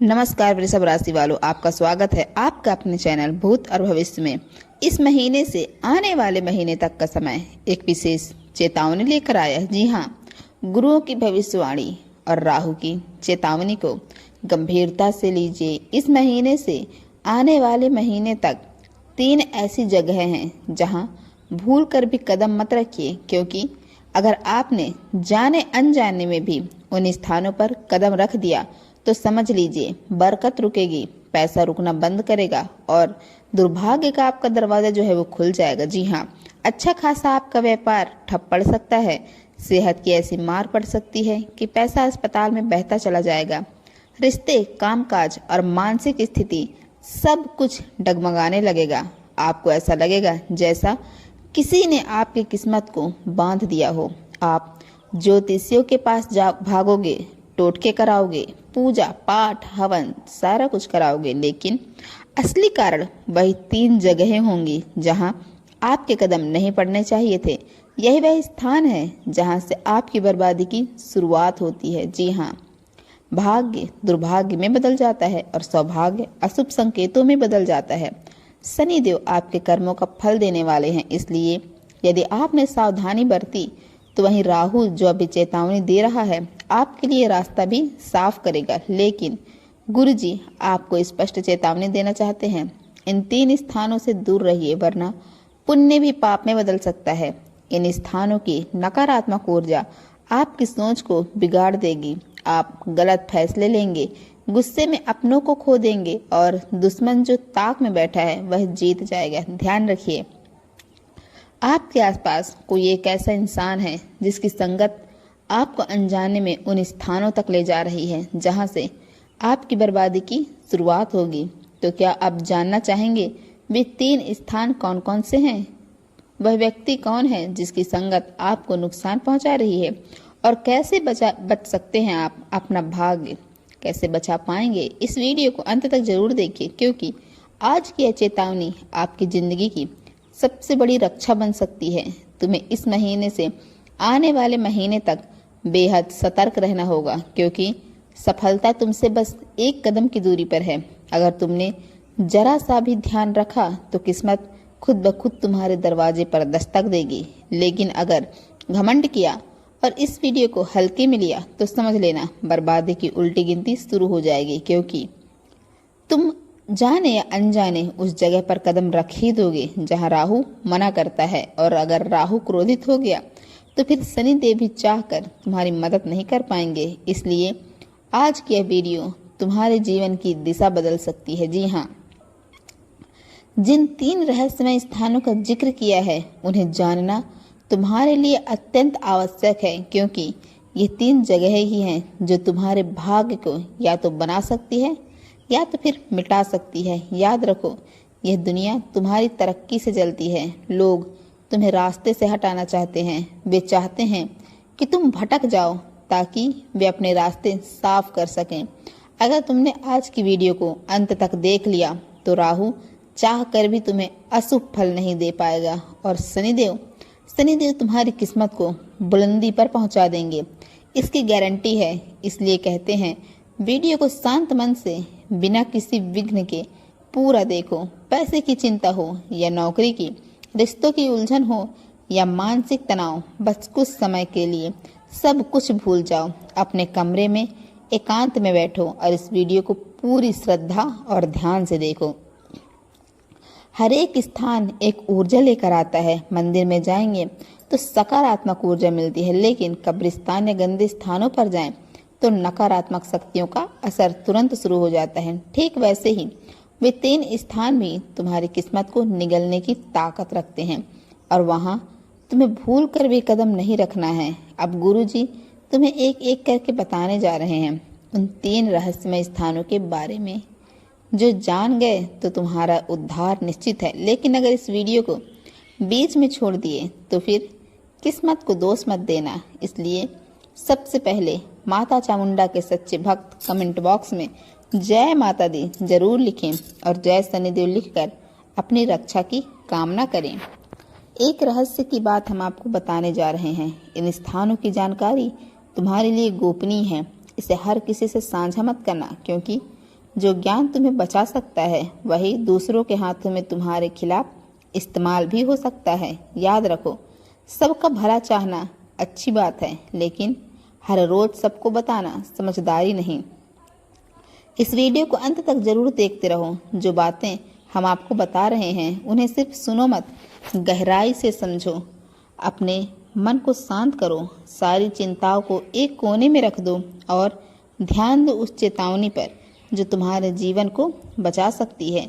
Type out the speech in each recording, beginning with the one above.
नमस्कार वृषभ राशि वालों, आपका स्वागत है आपका अपने चैनल भूत और भविष्य में। इस महीने से आने वाले महीने तक का समय एक विशेष चेतावनी लेकर आया है। जी हाँ, गुरुओं की भविष्यवाणी और राहु की चेतावनी को गंभीरता से लीजिए। इस महीने से आने वाले महीने तक 3 ऐसी जगह हैं जहां भूल कर भी कदम मत रखिए, क्योंकि अगर आपने जाने अनजाने में भी उन स्थानों पर कदम रख दिया तो समझ लीजिए बरकत रुकेगी, पैसा रुकना बंद करेगा और दुर्भाग्य का आपका दरवाजा जो है वो खुल जाएगा। जी हाँ, अच्छा खासा आपका व्यापार ठप पड़ सकता है। सेहत की ऐसी मार पड़ सकती है कि पैसा अस्पताल में बहता चला जाएगा। रिश्ते, कामकाज और मानसिक स्थिति सब कुछ डगमगाने लगेगा। आपको ऐसा लगेगा जैसा किसी ने आपकी किस्मत को बांध दिया हो। आप ज्योतिषियों के पास जा भागोगे, टोटके कराओगे, पूजा पाठ हवन सारा कुछ कराओगे, लेकिन असली कारण वही 3 जगहें होंगी जहां आपके कदम नहीं पड़ने चाहिए थे। यही वह स्थान है जहां से आपकी बर्बादी की शुरुआत होती है। जी हाँ, भाग्य दुर्भाग्य में बदल जाता है और सौभाग्य अशुभ संकेतों में बदल जाता है। शनिदेव आपके कर्मों का फल देने वाले हैं, इसलिए यदि आपने सावधानी बरती तो वहीं राहु जो अभी चेतावनी दे रहा है आपके लिए रास्ता भी साफ करेगा। लेकिन गुरुजी आपको स्पष्ट चेतावनी देना चाहते हैं, इन 3 स्थानों से दूर रहिए, वरना पुण्य भी पाप में बदल सकता है। इन स्थानों की नकारात्मक ऊर्जा आपकी सोच को बिगाड़ देगी। आप गलत फैसले लेंगे, गुस्से में अपनों को खो देंगे और दुश्मन जो ताक में बैठा है वह जीत जाएगा। ध्यान रखिए, आपके आसपास कोई एक ऐसा इंसान है जिसकी संगत आपको अनजाने में उन स्थानों तक ले जा रही है जहां से आपकी बर्बादी की शुरुआत होगी। तो क्या आप जानना चाहेंगे वे 3 स्थान कौन कौन से हैं? वह व्यक्ति कौन है जिसकी संगत आपको नुकसान पहुंचा रही है और कैसे बच सकते हैं आप? अपना भाग्य कैसे बचा पाएंगे? इस वीडियो को अंत तक जरूर देखिए, क्योंकि आज की यह चेतावनी आपकी जिंदगी की सबसे बड़ी रक्षा बन सकती है। तुम्हें इस महीने से आने वाले महीने तक बेहद सतर्क रहना होगा, क्योंकि सफलता तुमसे बस एक कदम की दूरी पर है। अगर तुमने जरा सा भी ध्यान रखा तो किस्मत खुद ब खुद तुम्हारे दरवाजे पर दस्तक देगी। लेकिन अगर घमंड किया और इस वीडियो को हल्के में लिया तो समझ लेना बर्बादी की उल्टी गिनती शुरू हो जाएगी, क्योंकि तुम जाने या अनजाने उस जगह पर कदम रख ही दोगे जहां राहु मना करता है। और अगर राहु क्रोधित हो गया तो फिर शनिदेव भी चाहकर तुम्हारी मदद नहीं कर पाएंगे। इसलिए आज की यह वीडियो तुम्हारे जीवन की दिशा बदल सकती है। जी हाँ, जिन 3 रहस्यमय स्थानों का जिक्र किया है उन्हें जानना तुम्हारे लिए अत्यंत आवश्यक है, क्योंकि ये 3 जगह ही हैं जो तुम्हारे भाग्य को या तो बना सकती है या तो फिर मिटा सकती है। याद रखो, यह दुनिया तुम्हारी तरक्की से चलती है। लोग तुम्हें रास्ते से हटाना चाहते हैं। वे चाहते हैं कि तुम भटक जाओ ताकि वे अपने रास्ते साफ कर सकें। अगर तुमने आज की वीडियो को अंत तक देख लिया तो राहु चाह कर भी तुम्हें अशुभ फल नहीं दे पाएगा और शनिदेव तुम्हारी किस्मत को बुलंदी पर पहुंचा देंगे, इसकी गारंटी है। इसलिए कहते हैं, वीडियो को शांत मन से बिना किसी विघ्न के पूरा देखो। पैसे की चिंता हो या नौकरी की, रिश्तों की उलझन हो या मानसिक तनाव, बस कुछ समय के लिए सब कुछ भूल जाओ। अपने कमरे में एकांत में बैठो और इस वीडियो को पूरी श्रद्धा और ध्यान से देखो। हर एक स्थान एक ऊर्जा लेकर आता है। मंदिर में जाएंगे तो सकारात्मक ऊर्जा मिलती है, लेकिन कब्रिस्तान या गंदे स्थानों पर जाएं तो नकारात्मक शक्तियों का असर तुरंत शुरू हो जाता है। ठीक वैसे ही वे 3 स्थान भी तुम्हारी किस्मत को निगलने की ताकत रखते हैं और वहां तुम्हें भूल कर भी कदम नहीं रखना है। अब गुरुजी तुम्हें एक एक करके बताने जा रहे हैं उन 3 रहस्यमय स्थानों के बारे में। जो जान गए तो तुम्हारा उद्धार निश्चित है, लेकिन अगर इस वीडियो को बीच में छोड़ दिए तो फिर किस्मत को दोष मत देना। इसलिए सबसे पहले माता चामुंडा के सच्चे भक्त कमेंट बॉक्स में जय माता दी जरूर लिखें और जय शनिदेव लिखकर अपनी रक्षा की कामना करें। एक रहस्य की बात हम आपको बताने जा रहे हैं। इन स्थानों की जानकारी तुम्हारे लिए गोपनीय है। इसे हर किसी से साझा मत करना, क्योंकि जो ज्ञान तुम्हें बचा सकता है वही दूसरों के हाथों में तुम्हारे खिलाफ इस्तेमाल भी हो सकता है। याद रखो, सबका भला चाहना अच्छी बात है, लेकिन हर रोज सबको बताना समझदारी नहीं। इस वीडियो को अंत तक जरूर देखते रहो। जो बातें हम आपको बता रहे हैं उन्हें सिर्फ सुनो मत, गहराई से समझो। अपने मन को शांत करो, सारी चिंताओं को एक कोने में रख दो और ध्यान दो उस चेतावनी पर जो तुम्हारे जीवन को बचा सकती है।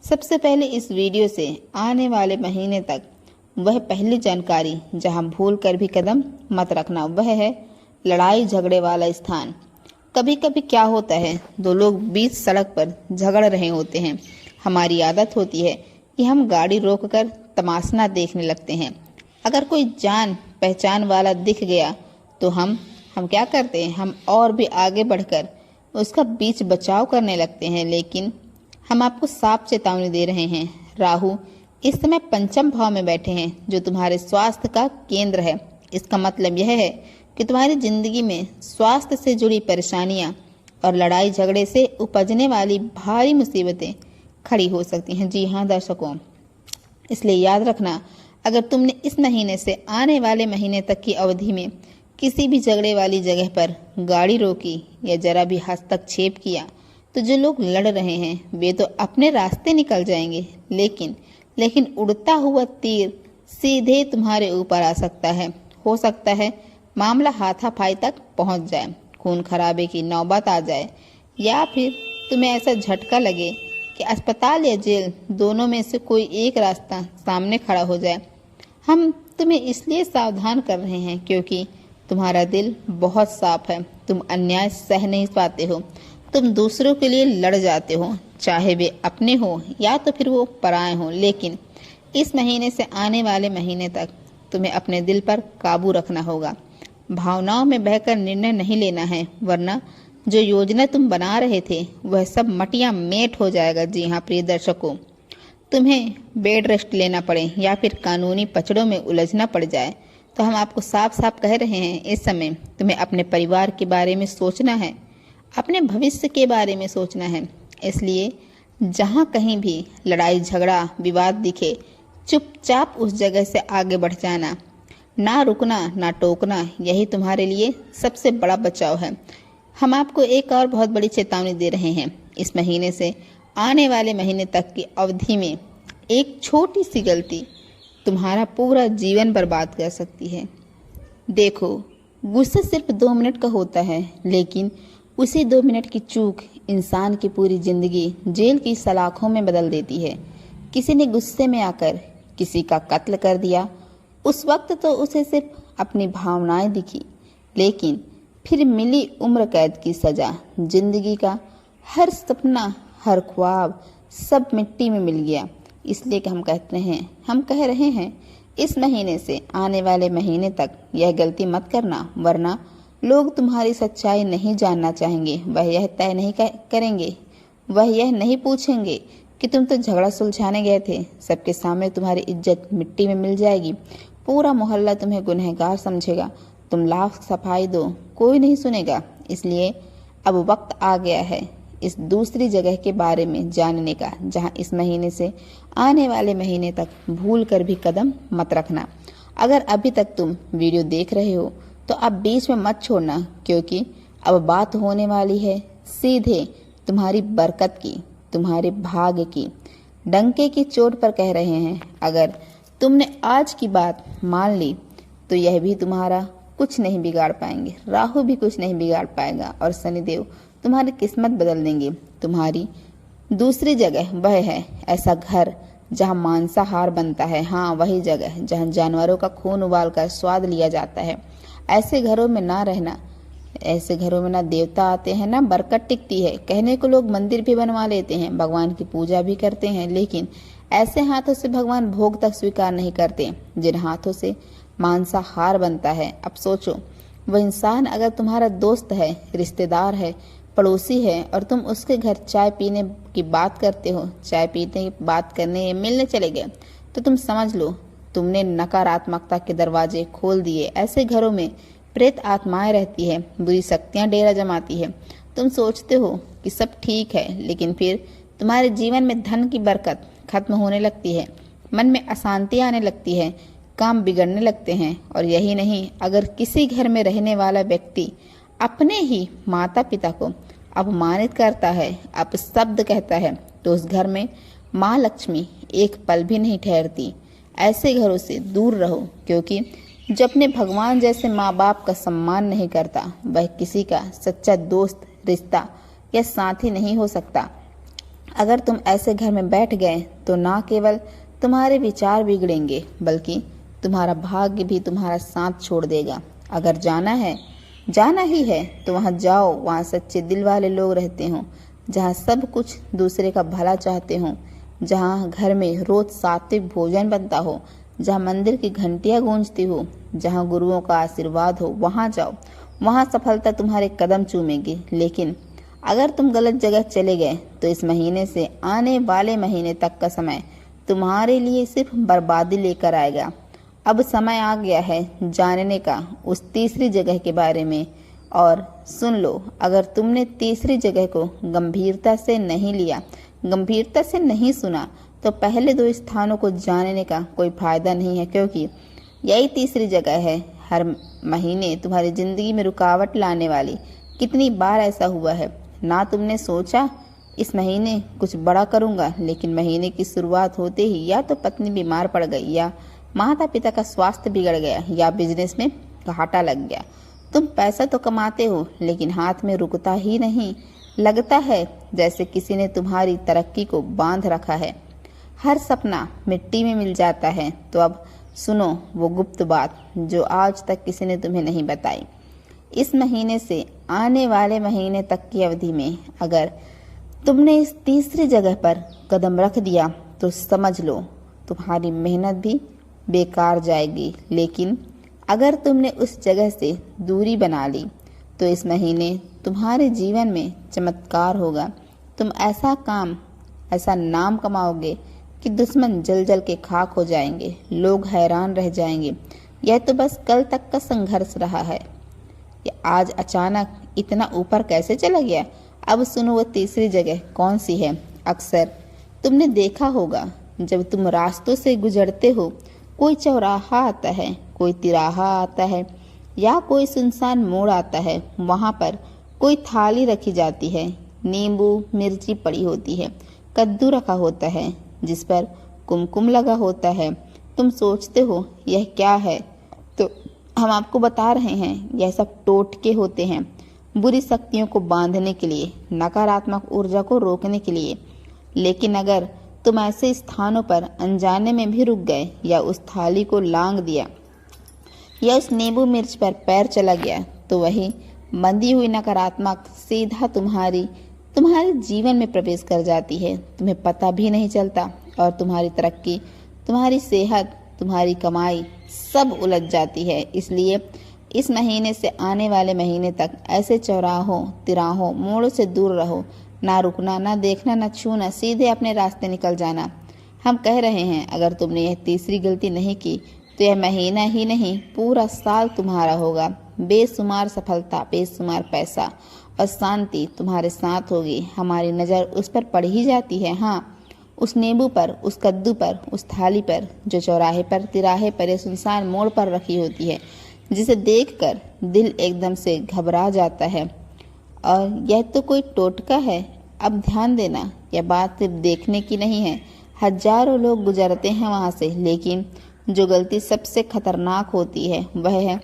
सबसे पहले इस वीडियो से आने वाले महीने तक वह पहली जानकारी जहां भूल कर भी कदम मत रखना, वह है लड़ाई झगड़े वाला स्थान। कभी कभी क्या होता है, दो लोग बीच सड़क पर झगड़ रहे होते हैं। हमारी आदत होती है कि हम गाड़ी रोककर तमाशा देखने लगते हैं। अगर कोई जान पहचान वाला दिख गया तो हम क्या करते हैं, हम और भी आगे बढ़कर उसका बीच बचाव करने लगते हैं। लेकिन हम आपको साफ चेतावनी दे रहे हैं, राहु इस समय पंचम भाव में बैठे हैं जो तुम्हारे स्वास्थ्य का केंद्र है। इसका मतलब यह है कि तुम्हारी जिंदगी में स्वास्थ्य से जुड़ी परेशानियां और लड़ाई झगड़े से उपजने वाली भारी मुसीबतें खड़ी हो सकती हैं। जी हाँ दर्शकों, इसलिए याद रखना, अगर तुमने इस महीने से आने वाले महीने तक की अवधि में किसी भी झगड़े वाली जगह पर गाड़ी रोकी या जरा भी हस्तक्षेप किया तो जो लोग लड़ रहे हैं वे तो अपने रास्ते निकल जाएंगे, लेकिन उड़ता हुआ तीर सीधे तुम्हारे ऊपर आ सकता है। हो सकता है मामला हाथापाई तक पहुंच जाए, खून खराबे की नौबत आ जाए, या फिर तुम्हें ऐसा झटका लगे कि अस्पताल या जेल दोनों में से कोई एक रास्ता सामने खड़ा हो जाए। हम तुम्हें इसलिए सावधान कर रहे हैं क्योंकि तुम्हारा दिल बहुत साफ है। तुम अन्याय सह नहीं पाते हो, तुम दूसरों के लिए लड़ जाते हो, चाहे वे अपने हो या तो फिर वो पराए हो। लेकिन इस महीने से आने वाले महीने तक तुम्हें अपने दिल पर काबू रखना होगा। भावनाओं में बहकर निर्णय नहीं लेना है, वरना जो योजना तुम बना रहे थे वह सब मटिया मेट हो जाएगा। जी हाँ प्रिय दर्शकों, तुम्हें बेड रेस्ट लेना पड़े या फिर कानूनी पचड़ों में उलझना पड़ जाए तो हम आपको साफ साफ कह रहे हैं, इस समय तुम्हें अपने परिवार के बारे में सोचना है, अपने भविष्य के बारे में सोचना है। इसलिए जहाँ कहीं भी लड़ाई झगड़ा विवाद दिखे, चुपचाप उस जगह से आगे बढ़ जाना, ना रुकना ना टोकना, यही तुम्हारे लिए सबसे बड़ा बचाव है। हम आपको एक और बहुत बड़ी चेतावनी दे रहे हैं। इस महीने से आने वाले महीने तक की अवधि में एक छोटी सी गलती तुम्हारा पूरा जीवन बर्बाद कर सकती है। देखो, गुस्सा सिर्फ 2 मिनट का होता है, लेकिन उसी 2 मिनट की चूक इंसान की पूरी जिंदगी जेल की सलाखों में बदल देती है। किसी ने गुस्से में आकर किसी का कत्ल कर दिया, उस वक्त तो उसे सिर्फ अपनी भावनाएं दिखी, लेकिन फिर मिली उम्र कैद की सजा। जिंदगी का हर सपना, हर ख्वाब सब मिट्टी में मिल गया। इसलिए कि हम कह रहे हैं इस महीने से आने वाले महीने तक यह गलती मत करना, वरना लोग तुम्हारी सच्चाई नहीं जानना चाहेंगे। वह यह तय नहीं करेंगे, वह यह नहीं पूछेंगे कि तुम तो झगड़ा सुलझाने गए थे। सबके सामने तुम्हारी इज्जत मिट्टी में मिल जाएगी। पूरा मोहल्ला तुम्हें गुनहगार समझेगा। तुम लाख सफाई दो, कोई नहीं सुनेगा। इसलिए अब वक्त आ गया है इस दूसरी जगह के बारे में जानने का, जहां इस महीने से आने वाले महीने तक भूल कर भी कदम मत रखना। अगर अभी तक तुम वीडियो देख रहे हो तो अब बीच में मत छोड़ना, क्योंकि अब बात होने वाली है सीधे तुम्हारी बरकत की, तुम्हारे भाग्य की। डंके की चोट पर कह रहे हैं, अगर तुमने आज की बात मान ली तो यह भी तुम्हारा कुछ नहीं बिगाड़ पाएंगे, राहु भी कुछ नहीं बिगाड़ पाएगा, और शनिदेव तुम्हारी किस्मत बदल देंगे। तुम्हारी दूसरी जगह वह है ऐसा घर जहां मांसाहार बनता है। हाँ, वही जगह जहां जानवरों का खून उबालकर स्वाद लिया जाता है। ऐसे घरों में ना रहना। ऐसे घरों में ना देवता आते हैं ना बरकत टिकती है। कहने को लोग मंदिर भी बनवा लेते हैं, भगवान की पूजा भी करते हैं, लेकिन ऐसे हाथों से भगवान भोग तक स्वीकार नहीं करते जिन हाथों से मांसाहार बनता है। अब सोचो, वह इंसान अगर तुम्हारा दोस्त है, रिश्तेदार है, पड़ोसी है, और तुम उसके घर चाय पीने की बात करते हो, चाय पीने की बात करने या मिलने चले गए, तो तुम समझ लो तुमने नकारात्मकता के दरवाजे खोल दिए। ऐसे घरों में प्रेत आत्माएं रहती है, बुरी शक्तियां डेरा जमाती है। तुम सोचते हो कि कि सब ठीक है, लेकिन फिर तुम्हारे जीवन में धन की बरकत खत्म होने लगती है, मन में अशांति आने लगती है, काम बिगड़ने लगते हैं। और यही नहीं, अगर किसी घर में रहने वाला व्यक्ति अपने ही माता पिता को अपमानित करता है, अपशब्द कहता है, तो उस घर में माँ लक्ष्मी एक पल भी नहीं ठहरती। ऐसे घरों से दूर रहो, क्योंकि जो अपने भगवान जैसे माँ बाप का सम्मान नहीं करता, वह किसी का सच्चा दोस्त, रिश्ता या साथी नहीं हो सकता। अगर तुम ऐसे घर में बैठ गए तो ना केवल तुम्हारे विचार बिगड़ेंगे, बल्कि तुम्हारा भाग्य भी तुम्हारा साथ छोड़ देगा। अगर जाना ही है तो वहाँ जाओ, वहाँ सच्चे दिल वाले लोग रहते हों, जहाँ सब कुछ दूसरे का भला चाहते हों, जहाँ घर में रोज सात्विक भोजन बनता हो, जहाँ मंदिर की घंटियाँ गूंजती हो, जहाँ गुरुओं का आशीर्वाद हो, वहाँ जाओ। वहाँ सफलता तुम्हारे कदम चूमेगी। लेकिन अगर तुम गलत जगह चले गए तो इस महीने से आने वाले महीने तक का समय तुम्हारे लिए सिर्फ बर्बादी लेकर आएगा। अब समय आ गया है जानने का उस तीसरी जगह के बारे में। और सुन लो, अगर तुमने तीसरी जगह को गंभीरता से नहीं लिया, गंभीरता से नहीं सुना, तो पहले दो स्थानों को जानने का कोई फायदा नहीं है, क्योंकि यही तीसरी जगह है हर महीने तुम्हारी जिंदगी में रुकावट लाने वाली। कितनी बार ऐसा हुआ है ना, तुमने सोचा इस महीने कुछ बड़ा करूंगा, लेकिन महीने की शुरुआत होते ही या तो पत्नी बीमार पड़ गई, या माता पिता का स्वास्थ्य बिगड़ गया, या बिजनेस में घाटा लग गया। तुम पैसा तो कमाते हो, लेकिन हाथ में रुकता ही नहीं। लगता है जैसे किसी ने तुम्हारी तरक्की को बांध रखा है। हर सपना मिट्टी में मिल जाता है। तो अब सुनो वो गुप्त बात जो आज तक किसी ने तुम्हें नहीं बताई। इस महीने से आने वाले महीने तक की अवधि में अगर तुमने इस तीसरी जगह पर कदम रख दिया तो समझ लो तुम्हारी मेहनत भी बेकार जाएगी। लेकिन अगर तुमने उस जगह से दूरी बना ली तो इस महीने तुम्हारे जीवन में चमत्कार होगा। तुम ऐसा नाम कमाओगे कि दुश्मन जल जल के खाक हो जाएंगे, लोग हैरान रह जाएंगे। यह तो बस कल तक का संघर्ष रहा है, ये आज अचानक इतना ऊपर कैसे चला गया। अब सुनो वो तीसरी जगह कौन सी है। अक्सर तुमने देखा होगा जब तुम रास्तों से गुजरते हो, कोई चौराहा आता है, कोई तिराहा आता है, या कोई सुनसान मोड़ आता है, वहाँ पर कोई थाली रखी जाती है, नींबू मिर्ची पड़ी होती है, कद्दू रखा होता है जिस पर कुमकुम लगा होता है। तुम सोचते हो यह क्या है, तो हम आपको बता रहे हैं यह सब टोटके होते हैं, बुरी शक्तियों को बांधने के लिए, नकारात्मक ऊर्जा को रोकने के लिए। लेकिन अगर तुम ऐसे स्थानों पर अनजाने में भी रुक गए, या उस थाली को लांग दिया, या उस नींबू मिर्च पर पैर चला गया, तो वही बंधी हुई नकारात्मक सीधा तुम्हारी जीवन में प्रवेश कर जाती है। तुम्हें पता भी नहीं चलता, और तुम्हारी तरक्की, तुम्हारी सेहत, तुम्हारी कमाई सब उलझ जाती है। इसलिए इस महीने से आने वाले महीने तक ऐसे चौराहों, तिराहों, मोड़ों से दूर रहो। ना रुकना, ना देखना, ना छूना, सीधे अपने रास्ते निकल जाना। हम कह रहे हैं अगर तुमने यह तीसरी गलती नहीं की तो यह महीना ही नहीं, पूरा साल तुम्हारा होगा। बेशुमार सफलता, बेशुमार पैसा और शांति तुम्हारे साथ होगी। हमारी नज़र उस पर पड़ ही जाती है, हाँ, उस नींबू पर, उस कद्दू पर, उस थाली पर जो चौराहे पर, तिराहे पर या सुनसान मोड़ पर रखी होती है, जिसे देखकर दिल एकदम से घबरा जाता है। और यह तो कोई टोटका है। अब ध्यान देना, यह बात सिर्फ देखने की नहीं है। हजारों लोग गुजरते हैं वहाँ से, लेकिन जो गलती सबसे खतरनाक होती है वह है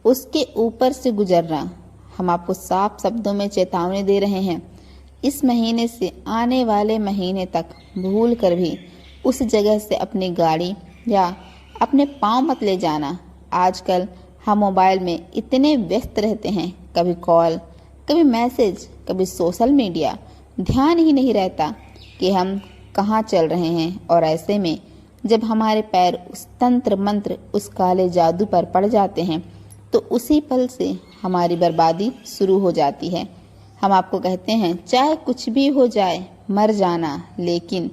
उसके ऊपर से गुजरना। हम आपको साफ शब्दों में चेतावनी दे रहे हैं, इस महीने से आने वाले महीने तक भूल कर भी उस जगह से अपनी गाड़ी या अपने पाँव मत ले जाना। आजकल हम मोबाइल में इतने व्यस्त रहते हैं, कभी कॉल, कभी मैसेज, कभी सोशल मीडिया, ध्यान ही नहीं रहता कि हम कहाँ चल रहे हैं। और ऐसे में जब हमारे पैर उस तंत्र मंत्र, उस काले जादू पर पड़ जाते हैं, तो उसी पल से हमारी बर्बादी शुरू हो जाती है। हम आपको कहते हैं चाहे कुछ भी हो जाए, मर जाना, लेकिन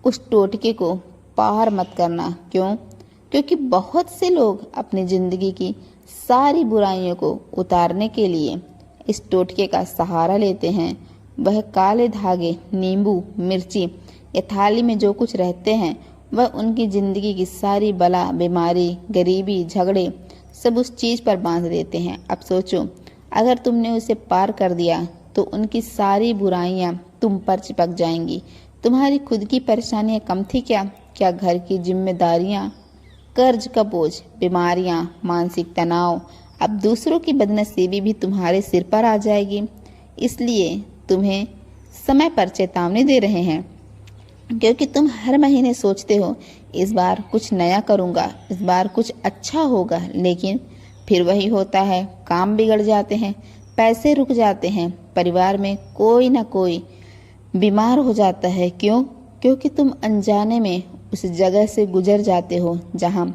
उस टोटके को पार मत करना। क्यों? क्योंकि बहुत से लोग अपनी जिंदगी की सारी बुराइयों को उतारने के लिए इस टोटके का सहारा लेते हैं। वह काले धागे, नींबू, मिर्ची या थाली में जो कुछ रहते हैं वह उनकी जिंदगी की सारी बला, बीमारी, गरीबी, झगड़े सब उस चीज पर बांध देते हैं। अब सोचो, अगर तुमने उसे पार कर दिया तो उनकी सारी बुराइयां तुम पर चिपक जाएंगी। तुम्हारी खुद की परेशानियां कम थी क्या? क्या घर की जिम्मेदारियां, कर्ज का बोझ, बीमारियां, मानसिक तनाव, अब दूसरों की बदनसीबी भी तुम्हारे सिर पर आ जाएगी। इसलिए तुम्हें समय पर चेतावनी दे रहे हैं, क्योंकि तुम हर महीने सोचते हो इस बार कुछ नया करूंगा, इस बार कुछ अच्छा होगा, लेकिन फिर वही होता है। काम बिगड़ जाते हैं, पैसे रुक जाते हैं, परिवार में कोई ना कोई बीमार हो जाता है। क्यों? क्योंकि तुम अनजाने में उस जगह से गुजर जाते हो जहां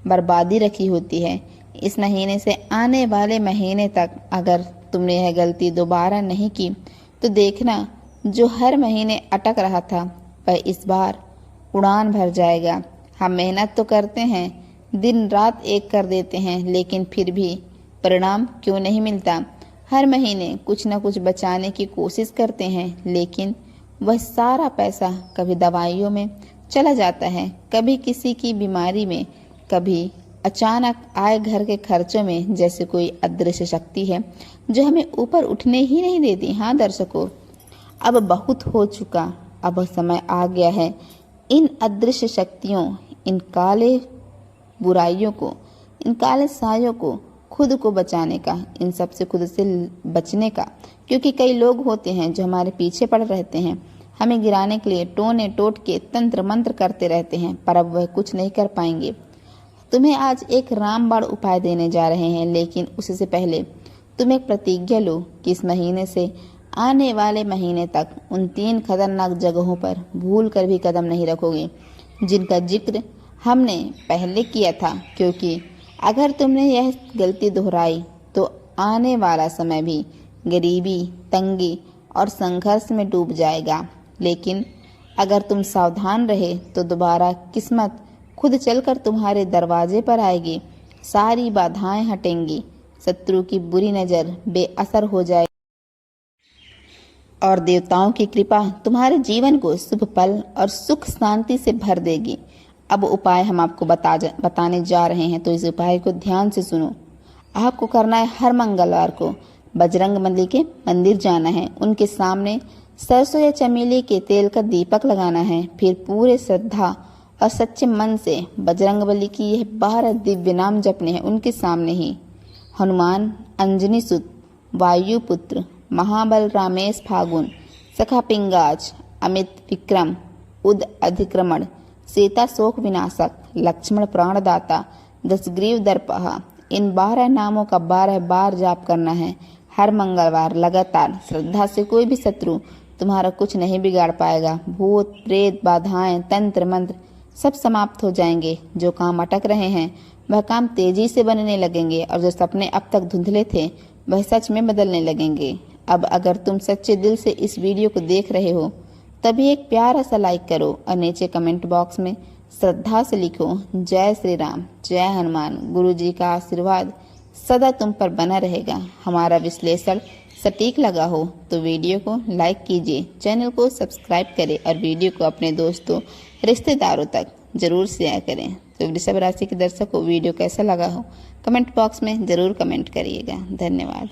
बर्बादी रखी होती है। इस महीने से आने वाले महीने तक अगर तुमने यह गलती दोबारा नहीं की तो देखना, जो हर महीने अटक रहा था वह इस बार उड़ान भर जाएगा। हम मेहनत तो करते हैं, दिन रात एक कर देते हैं, लेकिन फिर भी परिणाम क्यों नहीं मिलता? हर महीने कुछ न कुछ बचाने की कोशिश करते हैं, लेकिन वह सारा पैसा कभी दवाइयों में चला जाता है, कभी किसी की बीमारी में, कभी अचानक आए घर के खर्चों में। जैसे कोई अदृश्य शक्ति है जो हमें ऊपर उठने ही नहीं देती। हाँ दर्शकों, अब बहुत हो चुका, अब समय आ गया है इन अदृश्य शक्तियों, इन काले बुराइयों को, इन काले सायों को खुद को बचाने का, इन सब से खुद से बचने का। क्योंकि कई लोग होते हैं जो हमारे पीछे पड़ रहते हैं, हमें गिराने के लिए टोने टोट के तंत्र मंत्र करते रहते हैं, पर अब वह कुछ नहीं कर पाएंगे। तुम्हें आज एक रामबाण उपाय देने जा रहे हैं, लेकिन उससे पहले तुम एक प्रतिज्ञा लो कि इस महीने से आने वाले महीने तक उन 3 खतरनाक जगहों पर भूल कर भी कदम नहीं रखोगे जिनका जिक्र हमने पहले किया था। क्योंकि अगर तुमने यह गलती दोहराई तो आने वाला समय भी गरीबी, तंगी और संघर्ष में डूब जाएगा। लेकिन अगर तुम सावधान रहे तो दोबारा किस्मत खुद चलकर तुम्हारे दरवाजे पर आएगी। सारी बाधाएं हटेंगी, शत्रु की बुरी नजर बेअसर हो जाएगी और देवताओं की कृपा तुम्हारे जीवन को शुभ पल और सुख शांति से भर देगी। अब उपाय हम आपको बताने जा रहे हैं, तो इस उपाय को ध्यान से सुनो। आपको करना है, हर मंगलवार को बजरंगबली के मंदिर जाना है, उनके सामने सरसों या चमेली के तेल का दीपक लगाना है। फिर पूरे श्रद्धा और सच्चे मन से बजरंगबली की यह 12 दिव्य नाम जपने हैं उनके सामने ही। हनुमान अंजनी सुत, वायुपुत्र, महाबल रामेश फागुन, सखा पिंगाज, अमित विक्रम, उद अधिक्रमण, सीता शोक विनाशक, लक्ष्मण प्राणदाता, दशग्रीव दर्पहा, इन 12 नामों का 12 बार जाप करना है हर मंगलवार लगातार। श्रद्धा से कोई भी शत्रु तुम्हारा कुछ नहीं बिगाड़ पाएगा। भूत प्रेत, बाधाएं, तंत्र मंत्र सब समाप्त हो जाएंगे। जो काम अटक रहे हैं वह काम तेजी से बनने लगेंगे, और जो सपने अब तक धुंधले थे वह सच में बदलने लगेंगे। अब अगर तुम सच्चे दिल से इस वीडियो को देख रहे हो तभी एक प्यारा सा लाइक करो और नीचे कमेंट बॉक्स में श्रद्धा से लिखो, जय श्री राम, जय हनुमान। गुरु जी का आशीर्वाद सदा तुम पर बना रहेगा। हमारा विश्लेषण सटीक लगा हो तो वीडियो को लाइक कीजिए, चैनल को सब्सक्राइब करें और वीडियो को अपने दोस्तों, रिश्तेदारों तक जरूर शेयर करें। तो वृषभ राशि के दर्शकों, वीडियो कैसा लगा हो कमेंट बॉक्स में जरूर कमेंट करिएगा। धन्यवाद।